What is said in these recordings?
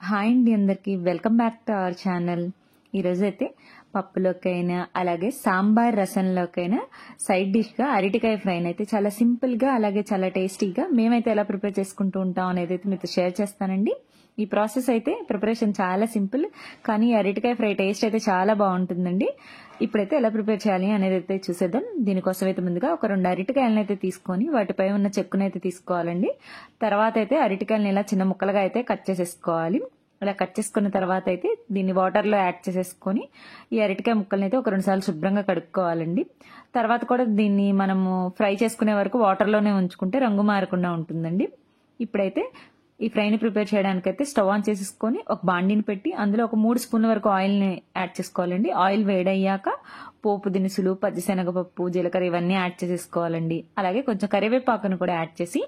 Hi అండి అందరికి welcome back to our channel. ఈరోజైతే పప్పులోకైనా అలాగే సాంబార్ రసంలోకైనా సైడ్ డిష్గా అరటికాయ ఫ్రైని అయితే చాలా సింపుల్గా అలాగే చాలా టేస్టీగా మేమైతే ఎలా ప్రిపేర్ చేసుకుంటూ ఉంటాం అనేది అయితే మీతో షేర్ చేస్తానండి. ఈ ప్రాసెస్ అయితే ప్రిపరేషన్ చాలా సింపుల్, కానీ అరటికాయ ఫ్రై టేస్ట్ అయితే చాలా బాగుంటుందండి. ఇప్పుడైతే ఎలా ప్రిపేర్ చేయాలి అనేది అయితే చూసేద్దాం. దీనికోసం అయితే ముందుగా ఒక 2 అరటికాయలను అయితే తీసుకొని వాటిపై ఉన్న చెక్కునైతే తీసుకోవాలండి. తర్వాత అయితే అరటికాయలను ఇలా చిన్న ముక్కలుగా అయితే కట్ చేసేసుకోవాలి. ఇలా కట్ చేసుకున్న తర్వాత అయితే దీన్ని వాటర్లో యాడ్ చేసేసుకొని ఈ అరటికాయ ముక్కల్ని అయితే ఒక 2 సార్లు శుభ్రంగా కడుక్కోవాలండి. తర్వాత కూడా దీన్ని మనము ఫ్రై చేసుకునే వరకు వాటర్లోనే ఉంచుకుంటే రంగు మారకుండా ఉంటుందండి. ఇప్పుడైతే ఈ ఫ్రైని ప్రిపేర్ చేయడానికైతే స్టవ్ ఆన్ చేసేసుకొని ఒక బాండిని పెట్టి అందులో ఒక 3 స్పూన్ల వరకు ఆయిల్ని యాడ్ చేసుకోవాలండి. ఆయిల్ వేడయ్యాక పోపు దినుసులు, పచ్చిశనగపప్పు, జీలకర్ర ఇవన్నీ యాడ్ చేసేసుకోవాలండి. అలాగే కొంచెం కరివేపాకును కూడా యాడ్ చేసి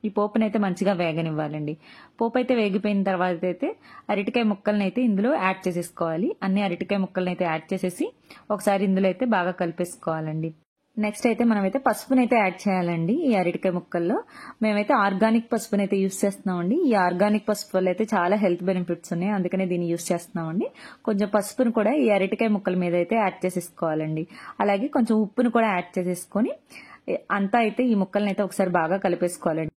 ఈ పోపునైతే మంచిగా వేగనివ్వాలండి. పోపు అయితే వేగిపోయిన తర్వాత అయితే అరటికాయ ముక్కల్ని అయితే ఇందులో యాడ్ చేసేసుకోవాలి. అన్ని అరటికాయ ముక్కల్ని అయితే యాడ్ చేసేసి ఒకసారి ఇందులో అయితే బాగా కలిపేసుకోవాలండి. నెక్స్ట్ అయితే మనమైతే పసుపునైతే యాడ్ చేయాలండి. ఈ అరటికాయ ముక్కల్లో మేమైతే ఆర్గానిక్ పసుపునైతే యూస్ చేస్తున్నామండి. ఈ ఆర్గానిక్ పసుపు వల్ల అయితే చాలా హెల్త్ బెనిఫిట్స్ ఉన్నాయి, అందుకనే దీన్ని యూస్ చేస్తున్నామండి. కొంచెం పసుపును కూడా ఈ అరటికాయ ముక్కల మీద అయితే యాడ్ చేసేసుకోవాలండి. అలాగే కొంచెం ఉప్పును కూడా యాడ్ చేసేసుకొని అంతా అయితే ఈ ముక్కల్ని అయితే ఒకసారి బాగా కలిపేసుకోవాలండి.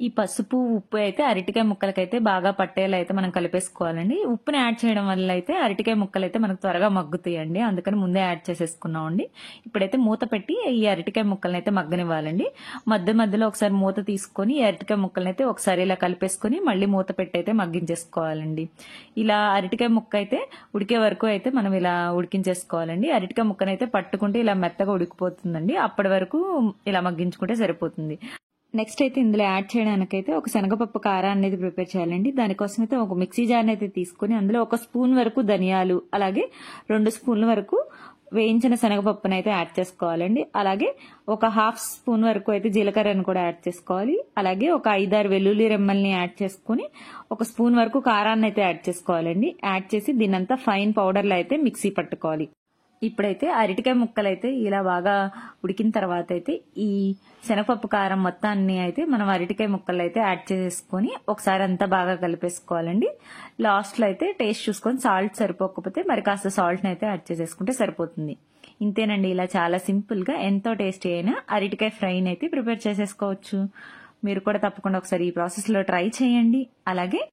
ఈ పసుపు ఉప్పు అయితే అరటికాయ ముక్కలకైతే బాగా పట్టేలా అయితే మనం కలిపేసుకోవాలండి. ఉప్పుని యాడ్ చేయడం వల్ల అయితే అరటికాయ ముక్కలు అయితే మనకు త్వరగా మగ్గుతాయండి, అందుకని ముందే యాడ్ చేసేసుకున్నామండి. ఇప్పుడైతే మూత పెట్టి ఈ అరటికాయ ముక్కల్ని అయితే మగ్గనివ్వాలండి. మధ్యలో ఒకసారి మూత తీసుకొని ఈ అరటికాయ ముక్కల్ని అయితే ఒకసారి ఇలా కలిపేసుకొని మళ్ళీ మూత పెట్టి అయితే మగ్గించేసుకోవాలండి. ఇలా అరటికాయ ముక్క అయితే ఉడికే వరకు అయితే మనం ఇలా ఉడికించేసుకోవాలండి. అరటికాయ ముక్కనైతే పట్టుకుంటే ఇలా మెత్తగా ఉడికిపోతుందండి. అప్పటి వరకు ఇలా మగ్గించుకుంటే సరిపోతుంది. నెక్స్ట్ అయితే ఇందులో యాడ్ చేయడానికైతే ఒక శనగపప్పు కారాన్ని అనేది ప్రిపేర్ చేయాలండి. దానికోసం అయితే ఒక మిక్సీ జార్ని అయితే తీసుకుని అందులో 1 స్పూన్ వరకు ధనియాలు, అలాగే 2 స్పూన్ల వరకు వేయించిన శనగపప్పును అయితే యాడ్ చేసుకోవాలండి. అలాగే ఒక 1/2 స్పూన్ వరకు అయితే జీలకర్రను కూడా యాడ్ చేసుకోవాలి. అలాగే ఒక 5-6 వెల్లుల్లి రెమ్మల్ని యాడ్ చేసుకుని 1 స్పూన్ వరకు కారాన్ని అయితే యాడ్ చేసుకోవాలండి. యాడ్ చేసి దీన్నంతా ఫైన్ పౌడర్లో అయితే మిక్సీ పట్టుకోవాలి. ఇప్పుడైతే అరటికాయ ముక్కలు అయితే ఇలా బాగా ఉడికిన తర్వాత అయితే ఈ శనగపప్పు కారం మొత్తాన్ని అయితే మనం అరటికాయ ముక్కలు అయితే యాడ్ చేసేసుకొని ఒకసారి అంతా బాగా కలిపేసుకోవాలండి. లాస్ట్లో అయితే టేస్ట్ చూసుకొని సాల్ట్ సరిపోకపోతే మరి కాస్త సాల్ట్ని అయితే యాడ్ చేసేసుకుంటే సరిపోతుంది. ఇంతేనండి, ఇలా చాలా సింపుల్గా ఎంతో టేస్టీ అయిన అరటికాయ ఫ్రైని అయితే ప్రిపేర్ చేసేసుకోవచ్చు. మీరు కూడా తప్పకుండా ఒకసారి ఈ ప్రాసెస్లో ట్రై చేయండి. అలాగే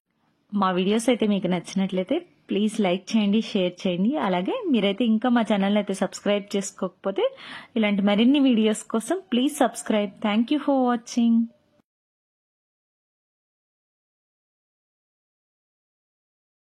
మా వీడియోస్ అయితే మీకు నచ్చినట్లయితే ప్లీజ్ లైక్ చేయండి, షేర్ చేయండి. అలాగే మీరైతే ఇంకా మా ఛానల్ అయితే సబ్స్క్రైబ్ చేసుకోకపోతే ఇలాంటి మరిన్ని వీడియోస్ కోసం please subscribe. Thank you for watching.